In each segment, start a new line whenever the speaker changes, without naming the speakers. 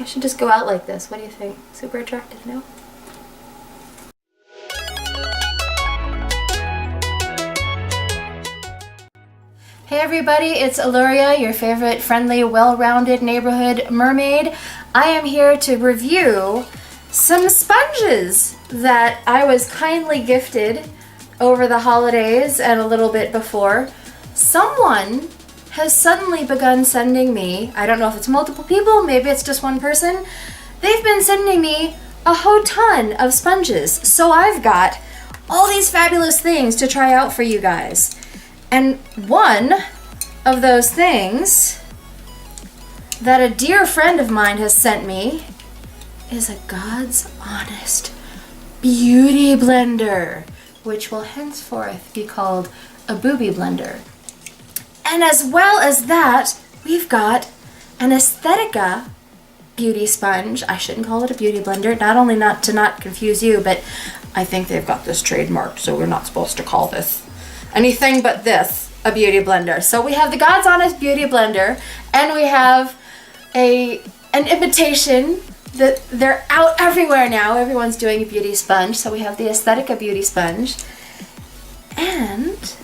I should just go out like this. What do you think? Super attractive, no? Hey everybody, it's Yl'luria, your favorite friendly, well-rounded neighborhood mermaid. I am here to review some sponges that I was kindly gifted over the holidays and a little bit before. Someone has suddenly begun sending me, I don't know if it's multiple people, maybe it's just one person, they've been sending me a whole ton of sponges. So I've got all these fabulous things to try out for you guys. And one of those things that a dear friend of mine has sent me is a God's Honest Beauty Blender, which will henceforth be called a booby blender. And as well as that, we've got an Aesthetica beauty sponge. I shouldn't call it a beauty blender, not only not to not confuse you, but I think they've got this trademarked, so we're not supposed to call this anything but this a beauty blender. So we have the God's Honest Beauty Blender, and we have an imitation that they're out everywhere now. Everyone's doing a beauty sponge. So we have the Aesthetica beauty sponge, and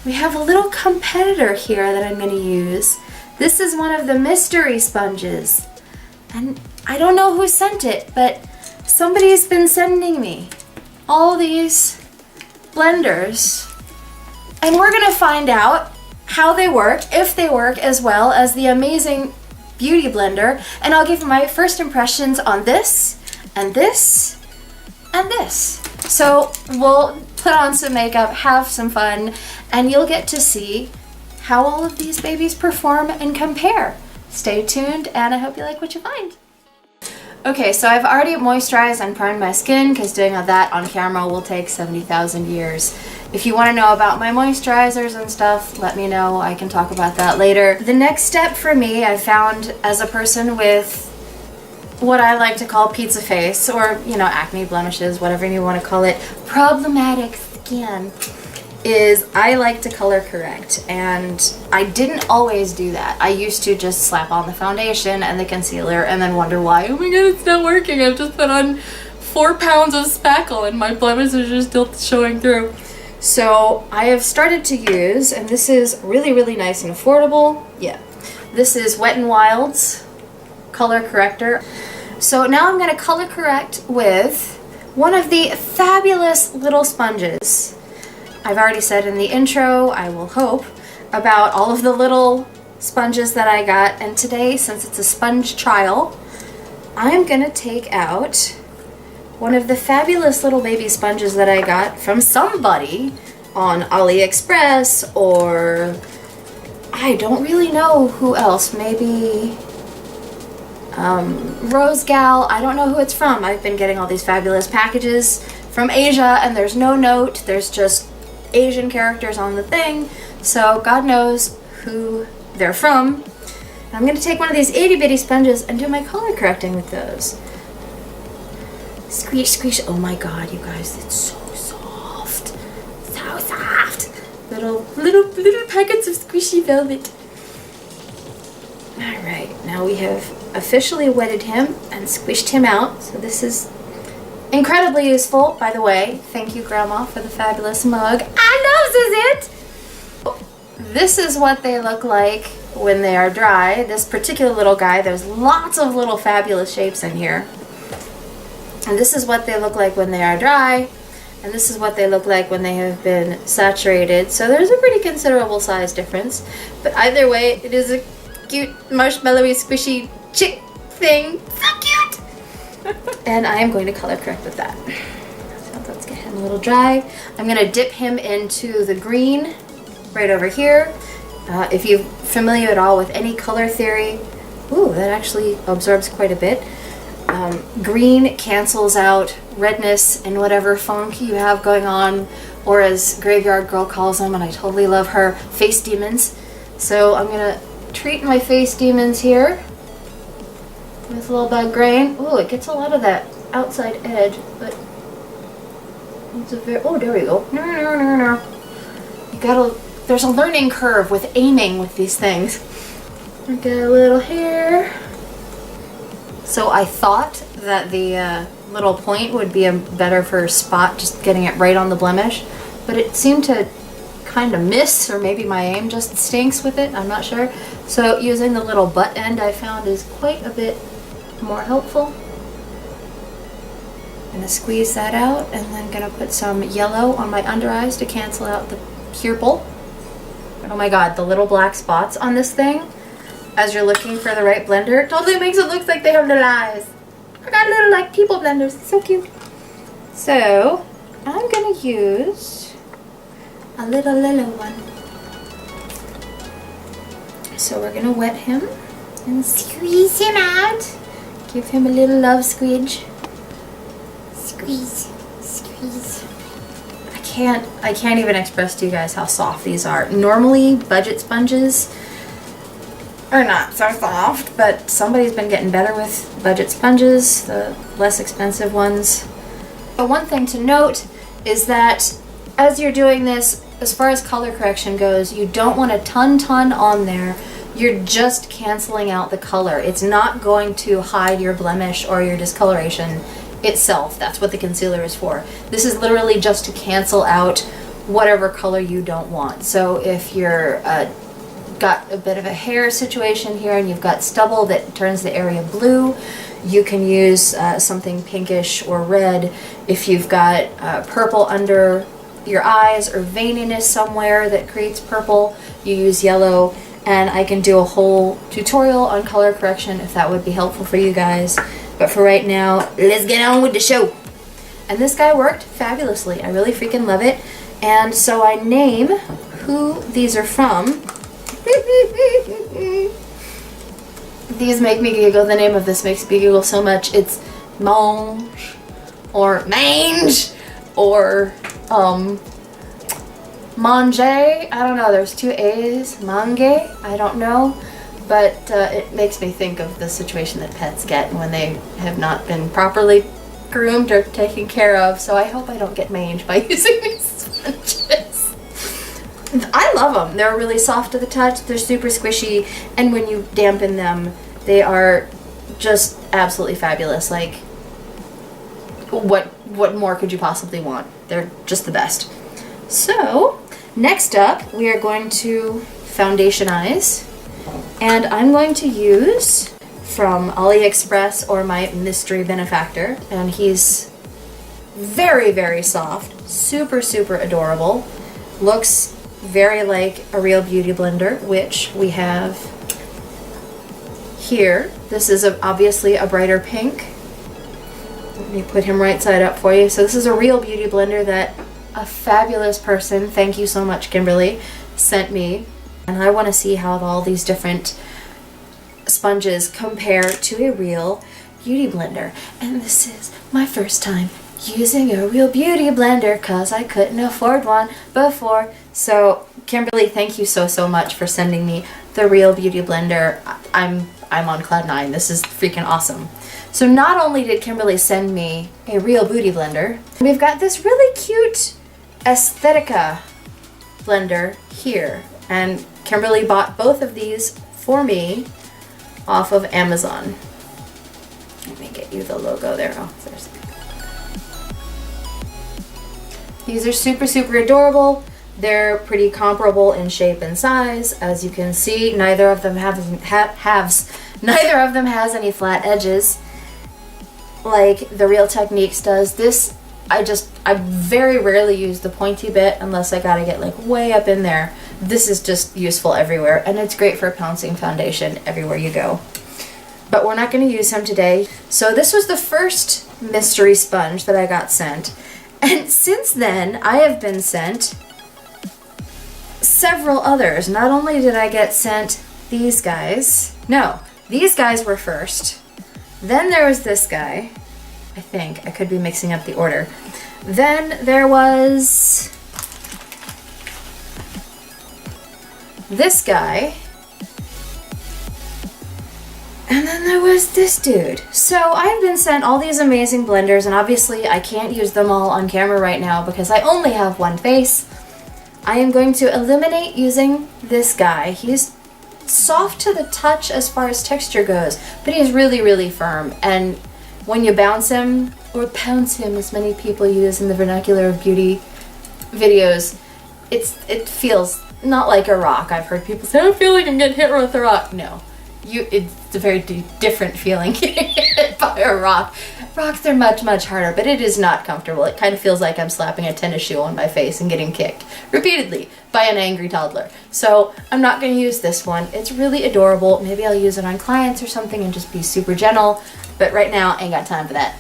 we have a little competitor here that I'm going to use. This is one of the mystery sponges, and I don't know who sent it, but somebody's been sending me all these blenders, and we're going to find out how they work, if they work as well as the amazing beauty blender, and I'll give you my first impressions on this, and this, and this. So we'll put on some makeup, have some fun, and you'll get to see how all of these babies perform and compare. Stay tuned, and I hope you like what you find. Okay, so I've already moisturized and primed my skin because doing all that on camera will take 70,000 years. If you want to know about my moisturizers and stuff, let me know. I can talk about that later. The next step for me, I found as a person with what I like to call pizza face, or, you know, acne, blemishes, whatever you want to call it, problematic skin, is I like to color correct, and I didn't always do that. I used to just slap on the foundation and the concealer and then wonder why, oh my god, it's not working. I've just put on 4 pounds of spackle and my blemishes are still showing through. So I have started to use, and this is really, really nice and affordable. Yeah, this is Wet n Wild's color corrector. So now I'm going to color correct with one of the fabulous little sponges. I've already said in the intro, I will hope, about all of the little sponges that I got, and today, since it's a sponge trial, I'm going to take out one of the fabulous little baby sponges that I got from somebody on AliExpress, or I don't really know who else, maybe Rose Gal, I don't know who it's from. I've been getting all these fabulous packages from Asia, and there's no note, there's just Asian characters on the thing, so God knows who they're from. And I'm going to take one of these itty bitty sponges and do my color correcting with those. Squish, squish. Oh my god, you guys, it's so soft. So soft. Little packets of squishy velvet. Alright, now we have officially wetted him and squished him out. So this is incredibly useful, by the way. Thank you, Grandma, for the fabulous mug. I loves it! This is what they look like when they are dry. This particular little guy, there's lots of little fabulous shapes in here. And this is what they look like when they are dry, and this is what they look like when they have been saturated. So there's a pretty considerable size difference. But either way, it is a cute, marshmallowy, squishy chick thing. So cute! And I am going to color correct with that. So let's get him a little dry. I'm going to dip him into the green right over here. If you're familiar at all with any color theory, ooh, that actually absorbs quite a bit. Green cancels out redness and whatever funk you have going on, or as Graveyard Girl calls them, and I totally love her, face demons. So I'm going to treat my face demons here with a little bit of grain. Ooh, it gets a lot of that outside edge, but it's a very, oh, there we go. No. You gotta, there's a learning curve with aiming with these things. I got a little hair. So I thought that the little point would be a better for spot, just getting it right on the blemish, but it seemed to kind of miss, or maybe my aim just stinks with it, I'm not sure. So using the little butt end I found is quite a bit more helpful. I'm gonna squeeze that out and then gonna put some yellow on my under eyes to cancel out the pupil. Oh my god, the little black spots on this thing as you're looking for the right blender totally makes it look like they have little eyes. I got little like people blenders, it's so cute. So I'm gonna use a little one. So we're gonna wet him and squeeze him out. Give him a little love squidge. Squeeze, squeeze. I can't even express to you guys how soft these are. Normally budget sponges are not so soft, but somebody's been getting better with budget sponges, the less expensive ones. But one thing to note is that as you're doing this, as far as color correction goes, you don't want a ton on there. You're just canceling out the color. It's not going to hide your blemish or your discoloration itself. That's what the concealer is for. This is literally just to cancel out whatever color you don't want. So if you're got a bit of a hair situation here and you've got stubble that turns the area blue, you can use something pinkish or red. If you've got purple under your eyes or veininess somewhere that creates purple, you use yellow. And I can do a whole tutorial on color correction if that would be helpful for you guys. But for right now, let's get on with the show. And this guy worked fabulously. I really freaking love it. And so I name who these are from. These make me giggle. The name of this makes me giggle so much. It's Mange or Mange or Mange. I don't know. There's two A's. Mange. I don't know. But it makes me think of the situation that pets get when they have not been properly groomed or taken care of. So I hope I don't get mange by using these sponges. I love them. They're really soft to the touch. They're super squishy. And when you dampen them, they are just absolutely fabulous. Like, what more could you possibly want? They're just the best. So, next up, we are going to foundationize. And I'm going to use from AliExpress or my mystery benefactor. And he's very soft. Super adorable. Looks very like a real beauty blender, which we have here. This is obviously a brighter pink. Let me put him right side up for you. So this is a real beauty blender that a fabulous person, thank you so much Kimberly, sent me. And I want to see how all these different sponges compare to a real beauty blender. And this is my first time using a real beauty blender because I couldn't afford one before. So Kimberly, thank you so much for sending me the real beauty blender. I'm on cloud nine. This is freaking awesome. So not only did Kimberly send me a real beauty blender, we've got this really cute Aesthetica blender here. And Kimberly bought both of these for me off of Amazon. Let me get you the logo there. Oh, there's. These are super adorable. They're pretty comparable in shape and size. As you can see, neither of them neither of them has any flat edges like the Real Techniques does. This, I very rarely use the pointy bit unless I gotta get like way up in there. This is just useful everywhere, and it's great for pouncing foundation everywhere you go. But we're not going to use him today. So this was the first mystery sponge that I got sent. And since then, I have been sent several others. Not only did I get sent these guys. No, these guys were first. Then there was this guy. I think. I could be mixing up the order. Then there was this guy. And then there was this dude. So I've been sent all these amazing blenders, and obviously I can't use them all on camera right now because I only have one face. I am going to illuminate using this guy. He's soft to the touch as far as texture goes, but he's really, really firm. And when you bounce him, or pounce him as many people use in the vernacular of beauty videos, it feels not like a rock. I've heard people say, I feel like I'm getting hit with a rock. No, it's a very different feeling getting hit by a rock. Rocks are much, much harder, but it is not comfortable. It kind of feels like I'm slapping a tennis shoe on my face and getting kicked repeatedly by an angry toddler. So I'm not going to use this one. It's really adorable. Maybe I'll use it on clients or something and just be super gentle, but right now I ain't got time for that.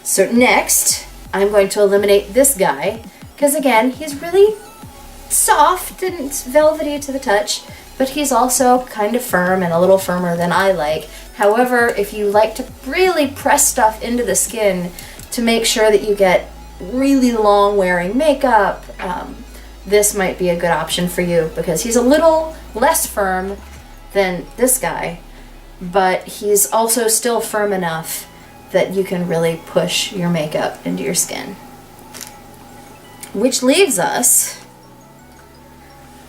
So next, I'm going to eliminate this guy, because again, he's really soft and velvety to the touch, but he's also kind of firm and a little firmer than I like. However, if you like to really press stuff into the skin to make sure that you get really long wearing makeup, this might be a good option for you, because he's a little less firm than this guy, but he's also still firm enough that you can really push your makeup into your skin. Which leaves us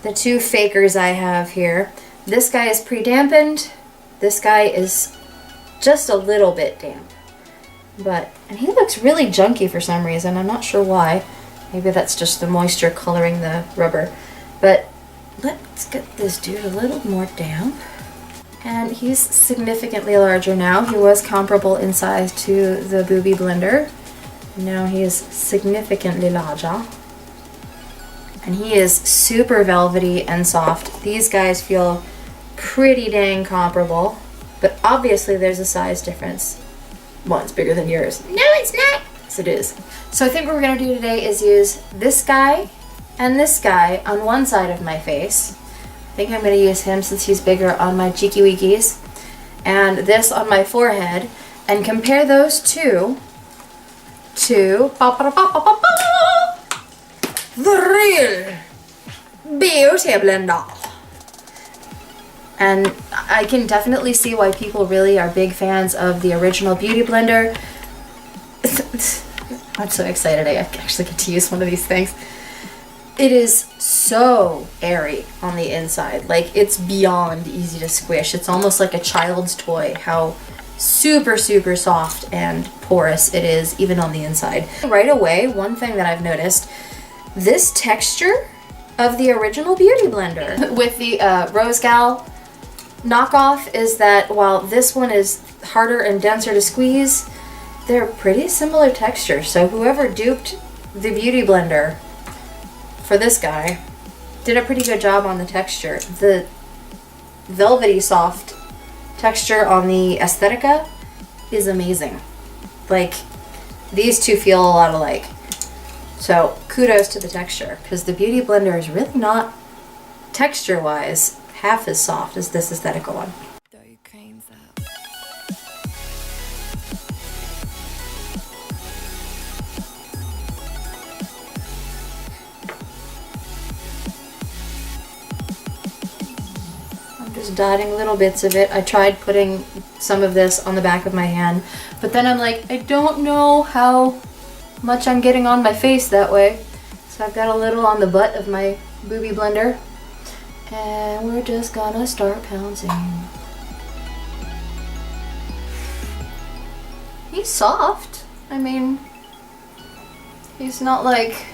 the two fakers I have here. This guy is pre-dampened. This guy is just a little bit damp. And he looks really junky for some reason. I'm not sure why. Maybe that's just the moisture coloring the rubber. But let's get this dude a little more damp. And he's significantly larger now. He was comparable in size to the Booby Blender. Now he is significantly larger. And he is super velvety and soft. These guys feel pretty dang comparable, but obviously there's a size difference. One's bigger than yours. No, it's not. Yes, it is. So I think what we're gonna do today is use this guy and this guy on one side of my face. I think I'm gonna use him since he's bigger on my cheeky weekies, and this on my forehead, and compare those two to the real Beauty Blender. And I can definitely see why people really are big fans of the original Beauty Blender. I'm so excited I actually get to use one of these things. It is so airy on the inside. Like, it's beyond easy to squish. It's almost like a child's toy, how super, super soft and porous it is, even on the inside. Right away, one thing that I've noticed, this texture of the original Beauty Blender with the Rose Gal knockoff is that while this one is harder and denser to squeeze, they're pretty similar texture. So whoever duped the Beauty Blender for this guy did a pretty good job on the texture. The velvety soft texture on the Aesthetica is amazing. Like, these two feel a lot alike. So kudos to the texture, because the Beauty Blender is really not, texture-wise, half as soft as this Aesthetica one. I'm just dotting little bits of it. I tried putting some of this on the back of my hand, but then I'm like, I don't know how much I'm getting on my face that way. So I've got a little on the butt of my Booby Blender. And we're just gonna start pouncing. He's soft. I mean, he's not like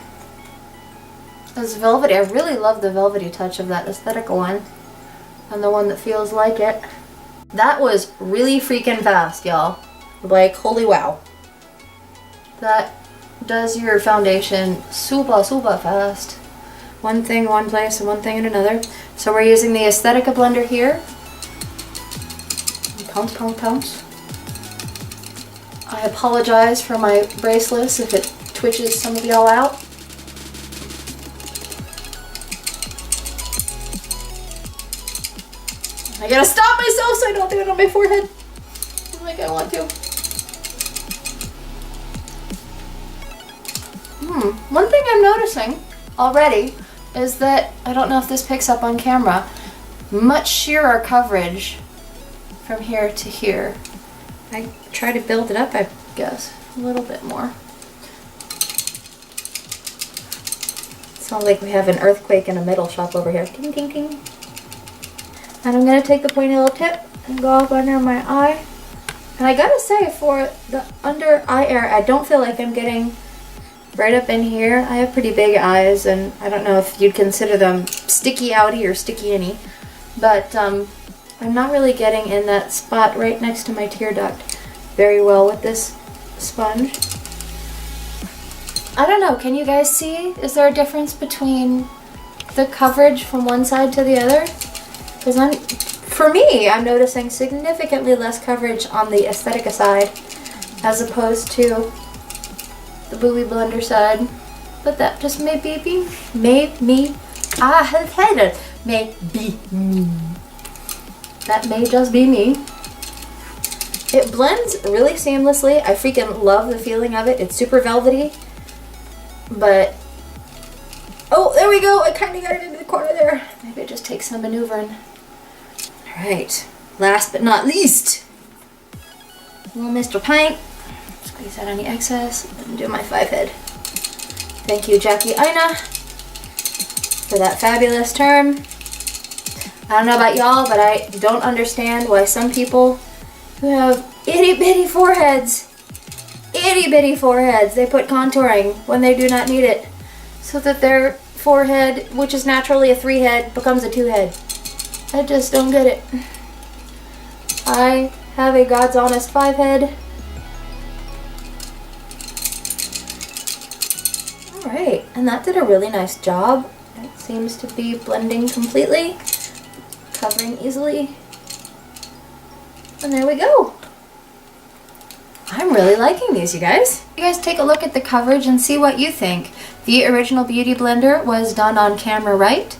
as velvety. I really love the velvety touch of that Aesthetica one. And the one that feels like it. That was really freaking fast, y'all. Like, holy wow. That does your foundation super, super fast. One thing one place and one thing in another. So we're using the Aesthetica blender here. Pounce, pounce, pounce. I apologize for my bracelets if it twitches some of y'all out. I gotta stop myself so I don't do it on my forehead like I want to. One thing I'm noticing already is that, I don't know if this picks up on camera, much sheerer coverage from here to here. I try to build it up, I guess, a little bit more. Sounds like we have an earthquake in a metal shop over here. Ding, ding, ding. And I'm going to take the pointy little tip and go up under my eye. And I gotta say, for the under eye area, I don't feel like I'm getting right up in here. I have pretty big eyes, and I don't know if you'd consider them sticky outy or sticky inny, but I'm not really getting in that spot right next to my tear duct very well with this sponge. I don't know, can you guys see? Is there a difference between the coverage from one side to the other? Because for me, I'm noticing significantly less coverage on the Aesthetica side as opposed to the Booby Blender side. But that just may be me. That may just be me. It blends really seamlessly. I freaking love the feeling of it. It's super velvety. But, oh, there we go. I kind of got it into the corner there. Maybe it just takes some maneuvering. Alright, last but not least, little Mr. Paint. Squeeze out any excess and do my 5-head. Thank you, Jackie Ina, for that fabulous term. I don't know about y'all, but I don't understand why some people who have itty bitty foreheads, they put contouring when they do not need it, so that their forehead, which is naturally a 3-head, becomes a 2-head. I just don't get it. I have a God's honest 5-head. Alright, and that did a really nice job. It seems to be blending completely, covering easily. And there we go. I'm really liking these, you guys. You guys take a look at the coverage and see what you think. The original Beauty Blender was done on camera right.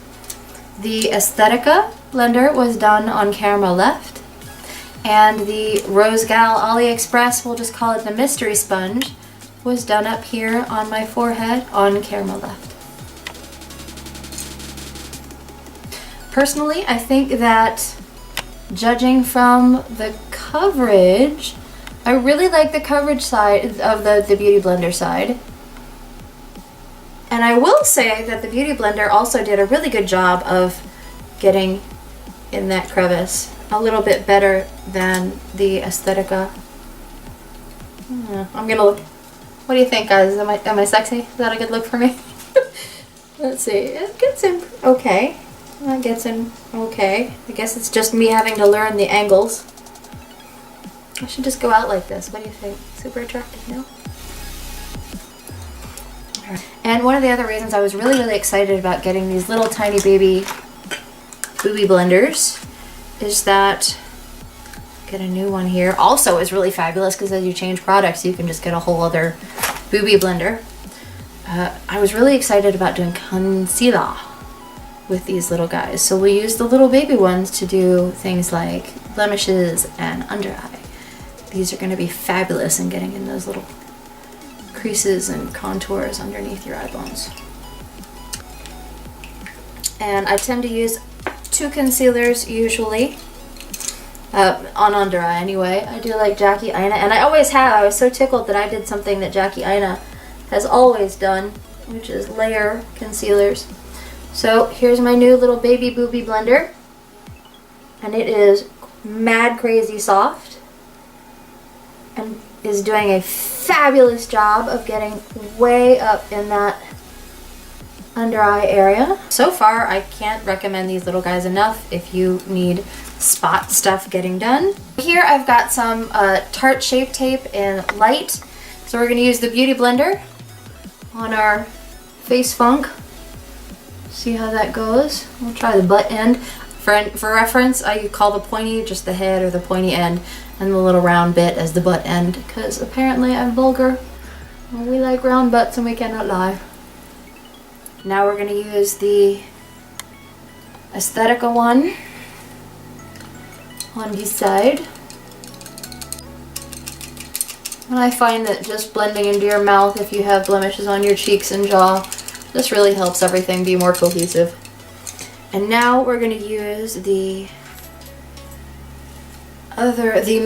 The Aesthetica blender was done on camera left, and the Rose Gal AliExpress, we'll just call it the mystery sponge, was done up here on my forehead on camera left. Personally, I think that judging from the coverage, I really like the coverage side of the Beauty Blender side. And I will say that the Beauty Blender also did a really good job of getting in that crevice a little bit better than the Aesthetica. I'm gonna look. What do you think, guys? Am I sexy? Is that a good look for me? Let's see. It gets in okay. That gets in okay. I guess it's just me having to learn the angles. I should just go out like this. What do you think? Super attractive, no? And one of the other reasons I was really excited about getting these little tiny baby Booby Blenders is that, get a new one here, also is really fabulous because as you change products you can just get a whole other Booby Blender. I was really excited about doing concealer with these little guys, so we use the little baby ones to do things like blemishes and under eye. These are going to be fabulous in getting in those little creases and contours underneath your eye bones. And I tend to use 2 concealers usually, on under eye anyway. I do like Jackie Ina, and I always have. I was so tickled that I did something that Jackie Ina has always done, which is layer concealers. So here's my new little baby Booby Blender, and it is mad crazy soft and is doing a fabulous job of getting way up in that under eye area. So far, I can't recommend these little guys enough if you need spot stuff getting done. Here I've got some Tarte Shape Tape in light. So we're going to use the Beauty Blender on our face funk. See how that goes. We'll try the butt end. For reference, I call the pointy just the head or the pointy end, and the little round bit as the butt end, because apparently I'm vulgar. We like round butts and we cannot lie. Now we're going to use the Aesthetica one on this side. And I find that just blending into your mouth if you have blemishes on your cheeks and jaw, this really helps everything be more cohesive. And now we're going to use the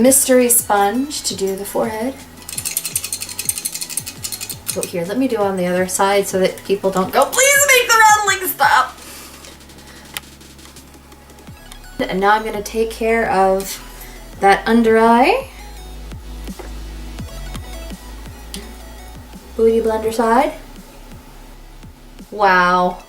mystery sponge to do the forehead. Oh, here, let me do it on the other side so that people don't go, please make the rattling stop. And now I'm going to take care of that under eye. Booty blender side. Wow.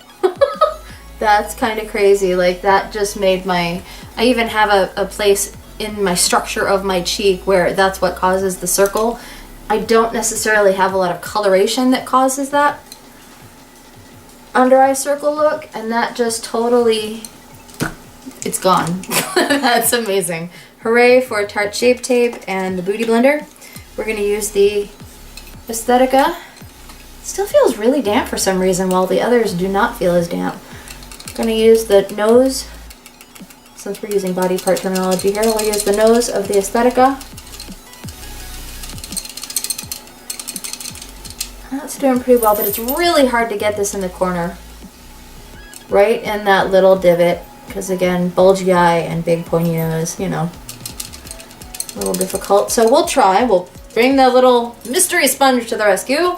That's kind of crazy. Like that just made my, I even have a place in my structure of my cheek where that's what causes the circle. I don't necessarily have a lot of coloration that causes that under eye circle look, and that just totally, it's gone. That's amazing. Hooray for Tarte Shape Tape and the Booty Blender. We're gonna use the Aesthetica. Still feels really damp for some reason, while the others do not feel as damp. I'm gonna use the nose, since we're using body part terminology here, we'll use the nose of the Aesthetica. That's doing pretty well, but it's really hard to get this in the corner. Right in that little divot, because again, bulgy eye and big pointy nose, you know, a little difficult. So we'll try, we'll bring the little mystery sponge to the rescue.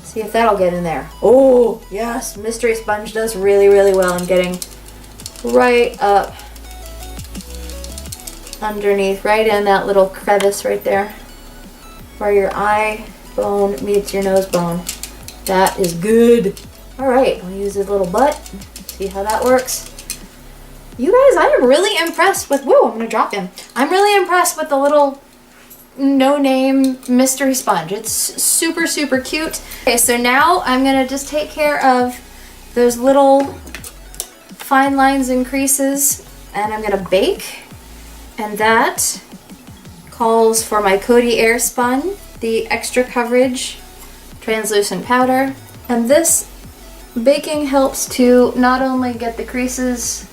See if that'll get in there. Oh, yes, mystery sponge does really, really well in getting right up underneath, right in that little crevice right there, where your eye bone meets your nose bone. That is good. All right, I'll use this little butt, see how that works. You guys, I am really impressed with, whoa, I'm gonna drop him. I'm really impressed with the little no-name mystery sponge. It's super, super cute. Okay, so now I'm gonna just take care of those little fine lines and creases, and I'm gonna bake. And that calls for my Coty Airspun, the extra coverage translucent powder. And this baking helps to not only get the creases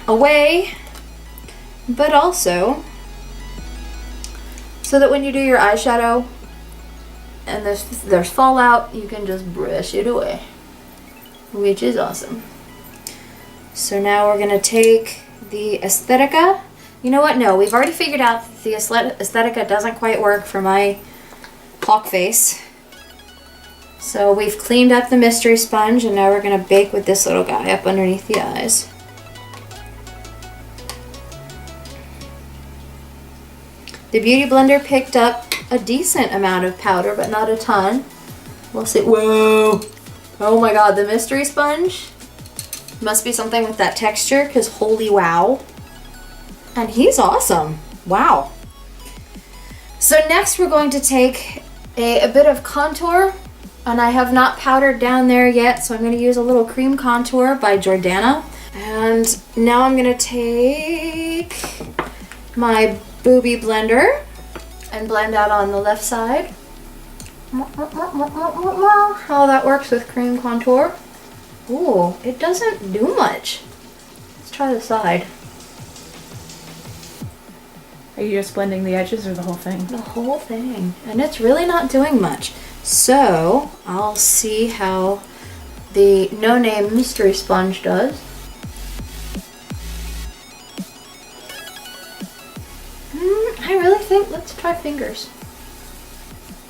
away, but also so that when you do your eyeshadow and there's fallout, you can just brush it away, which is awesome. So now we're gonna take the Aesthetica. You know what? No, we've already figured out that the Aesthetica doesn't quite work for my hawk face. So we've cleaned up the mystery sponge, and now we're gonna bake with this little guy up underneath the eyes. The Beauty Blender picked up a decent amount of powder, but not a ton. We'll see. Whoa! Oh my god, the mystery sponge must be something with that texture, because holy wow. And he's awesome. Wow. So next we're going to take a bit of contour, and I have not powdered down there yet, so I'm going to use a little cream contour by Jordana. And now I'm going to take my Booby Blender and blend out on the left side. How that works with cream contour. Ooh, it doesn't do much. Let's try the side.
Are you just blending the edges or the whole thing?
The whole thing. And it's really not doing much. So I'll see how the no-name mystery sponge does. I really think, let's try fingers.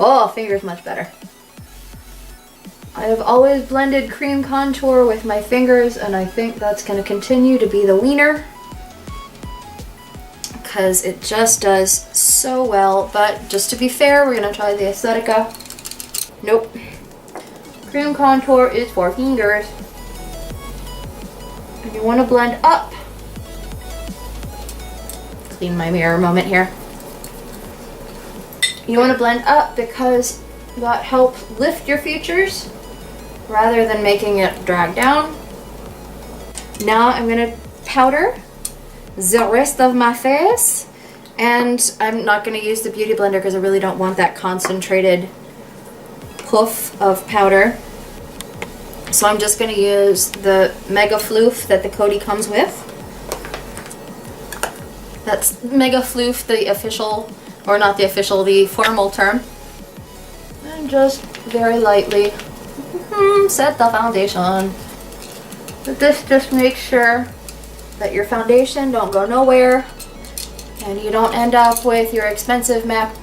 Oh, fingers much better. I have always blended cream contour with my fingers, and I think that's going to continue to be the wiener, because it just does so well. But just to be fair, we're going to try the Aesthetica. Nope. Cream contour is for fingers. And you want to blend up. Clean my mirror moment here. You want to blend up because that helps lift your features rather than making it drag down. Now I'm going to powder the rest of my face, and I'm not going to use the Beauty Blender because I really don't want that concentrated poof of powder. So I'm just going to use the Mega Floof that the Coty comes with. That's Mega Floof, the official, or not the official, the formal term. And just very lightly set the foundation. But this just makes sure that your foundation don't go nowhere and you don't end up with your expensive MAC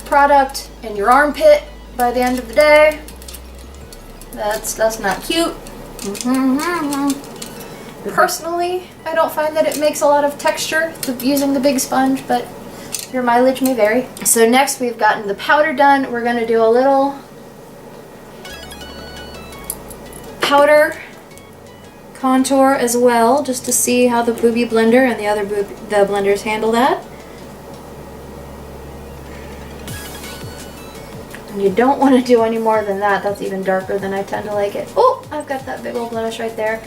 product in your armpit by the end of the day. That's not cute. Personally, I don't find that it makes a lot of texture using the big sponge, but your mileage may vary. So next we've gotten the powder done. We're going to do a little powder contour as well, just to see how the Booby Blender and the blenders handle that. And you don't want to do any more than that. That's even darker than I tend to like it. Oh, I've got that big old blemish right there.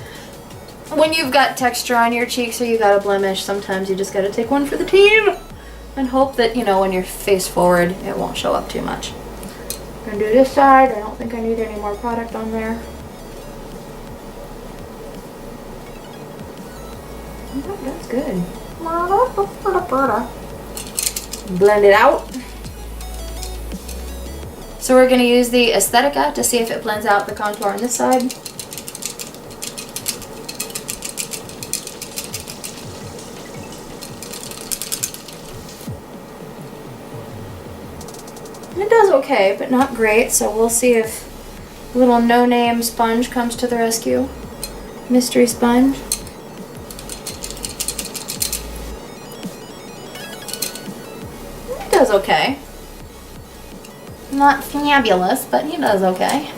When you've got texture on your cheeks or you got a blemish, sometimes you just got to take one for the team and hope that, you know, when you're face forward, it won't show up too much. I'm going to do this side. I don't think I need any more product on there. Oh, that's good. Blend it out. So we're going to use the Aesthetica to see if it blends out the contour on this side. It does okay, but not great, so we'll see if little no-name sponge comes to the rescue. Mystery sponge. It does okay. Not fabulous, but he does okay.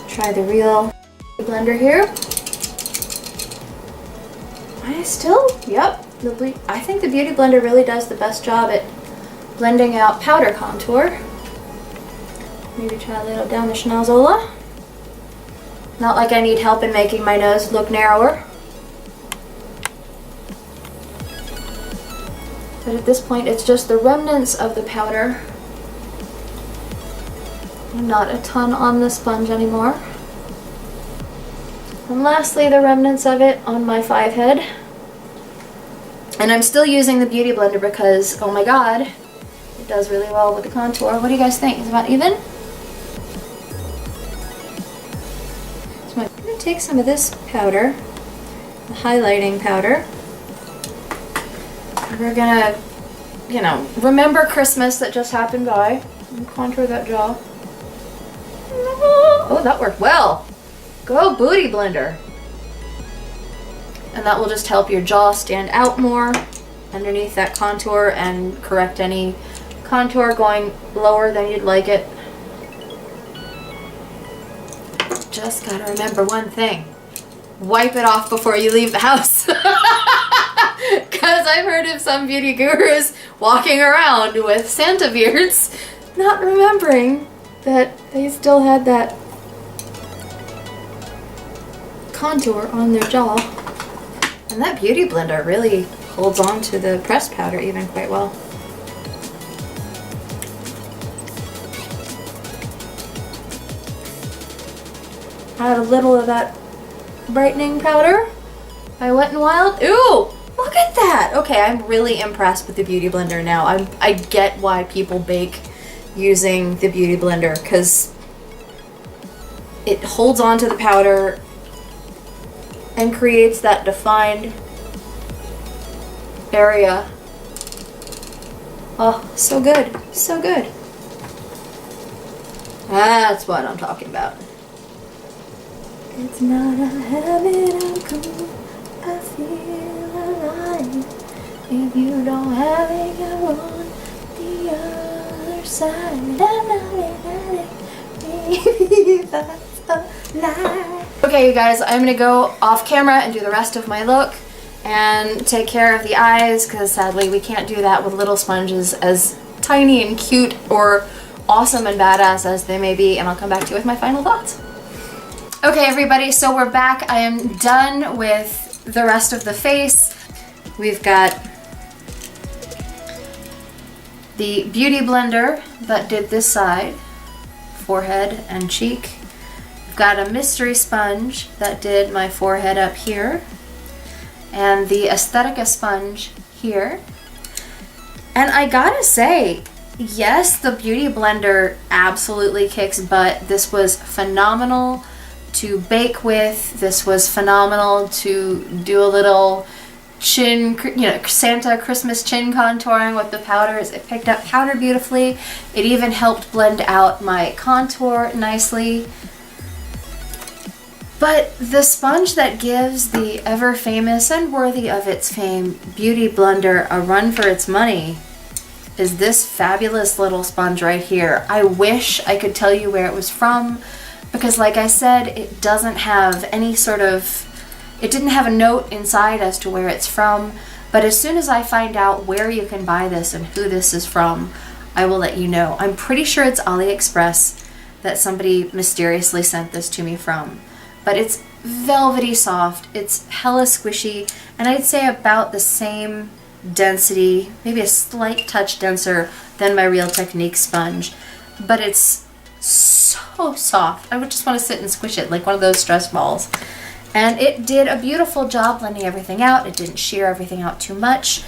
Try the real blender here. Yep. I think the Beauty Blender really does the best job at blending out powder contour. Maybe try a little down the schnozola. Not like I need help in making my nose look narrower. But at this point, it's just the remnants of the powder. Not a ton on the sponge anymore. And lastly, the remnants of it on my 5 head. And I'm still using the Beauty Blender because, oh my god, it does really well with the contour. What do you guys think? Is it about even? So I'm going to take some of this powder, the highlighting powder. We're going to, you know, remember Christmas that just happened by and contour that jaw. Oh, that worked well. Go Booty Blender. And that will just help your jaw stand out more underneath that contour and correct any contour going lower than you'd like it. Just gotta remember one thing. Wipe it off before you leave the house. Because I've heard of some beauty gurus walking around with Santa beards, not remembering that they still had that contour on their jaw. And that Beauty Blender really holds on to the pressed powder even quite well. Add a little of that brightening powder by Wet n Wild. Ooh, look at that! Okay, I'm really impressed with the Beauty Blender now. I get why people bake using the Beauty Blender, because it holds on to the powder and creates that defined area. Oh, so good. So good. That's what I'm talking about. It's not a habit I'm cool. I feel alive. If you don't have it, you're on the other side. Maybe that's a lie. Okay, you guys, I'm gonna go off camera and do the rest of my look and take care of the eyes, because sadly we can't do that with little sponges, as tiny and cute or awesome and badass as they may be, and I'll come back to you with my final thoughts. Okay, everybody, so we're back. I am done with the rest of the face. We've got the Beauty Blender that did this side, forehead and cheek. We've got a mystery sponge that did my forehead up here, and the Aesthetica sponge here. And I gotta say, yes, the Beauty Blender absolutely kicks butt. This was phenomenal to bake with. This was phenomenal to do a little chin, Santa Christmas chin contouring with the powders. It picked up powder beautifully. It even helped blend out my contour nicely. But the sponge that gives the ever famous and worthy of its fame Beauty Blender a run for its money is this fabulous little sponge right here. I wish I could tell you where it was from, because like I said, it doesn't have any sort of, it didn't have a note inside as to where it's from. But as soon as I find out where you can buy this and who this is from, I will let you know. I'm pretty sure it's AliExpress that somebody mysteriously sent this to me from. But it's velvety soft, it's hella squishy, and I'd say about the same density, maybe a slight touch denser than my Real Technique sponge. But it's so soft. I would just want to sit and squish it like one of those stress balls. And it did a beautiful job blending everything out. It didn't shear everything out too much.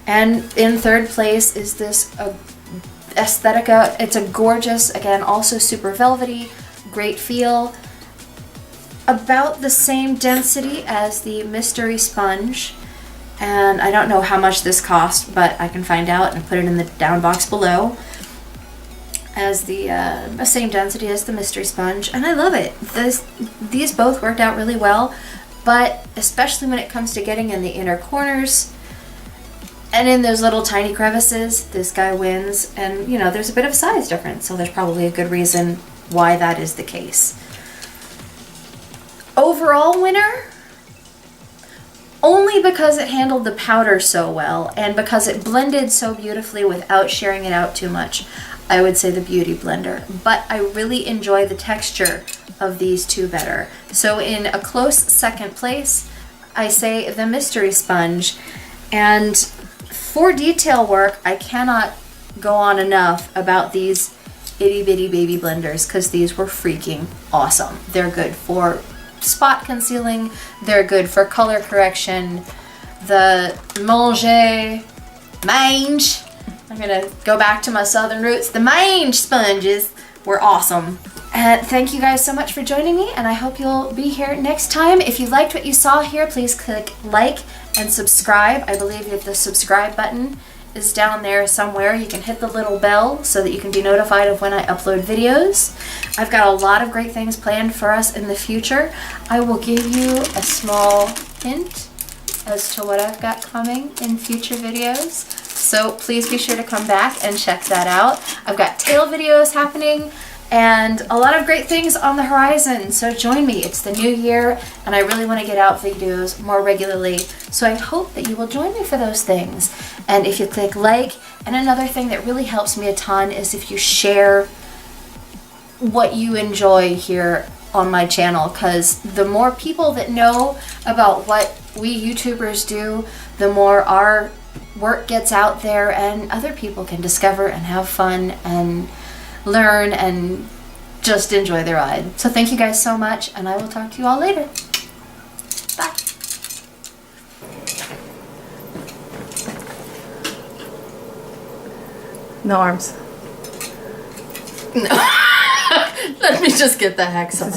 And in third place is this Aesthetica. It's a gorgeous, again, also super velvety, great feel. About the same density as the Mystery Sponge. And I don't know how much this cost, but I can find out and put it in the down box below. As the same density as the Mystery Sponge, and I love it. These both worked out really well, but especially when it comes to getting in the inner corners and in those little tiny crevices, this guy wins. And you know, there's a bit of a size difference, so there's probably a good reason why that is the case. Overall winner, only because it handled the powder so well and because it blended so beautifully without shearing it out too much, I would say the Beauty Blender. But I really enjoy the texture of these two better. So in a close second place, I say the Mystery Sponge. And for detail work, I cannot go on enough about these itty bitty baby blenders, because these were freaking awesome. They're good for spot concealing, they're good for color correction. The mange, I'm gonna go back to my southern roots, the mange sponges were awesome. And thank you guys so much for joining me, and I hope you'll be here next time. If you liked what you saw here, please click like and subscribe. I believe that the subscribe button is down there somewhere. You can hit the little bell so that you can be notified of when I upload videos. I've got a lot of great things planned for us in the future. I will give you a small hint as to what I've got coming in future videos. So please be sure to come back and check that out. I've got tail videos happening and a lot of great things on the horizon. So join me. It's the new year and I really want to get out videos more regularly. So I hope that you will join me for those things. And if you click like, and another thing that really helps me a ton is if you share what you enjoy here on my channel, because the more people that know about what we YouTubers do, the more our work gets out there and other people can discover and have fun and learn and just enjoy the ride. So thank you guys so much, and I will talk to you all later. Bye.
No arms.
No. Let me just get the hex on.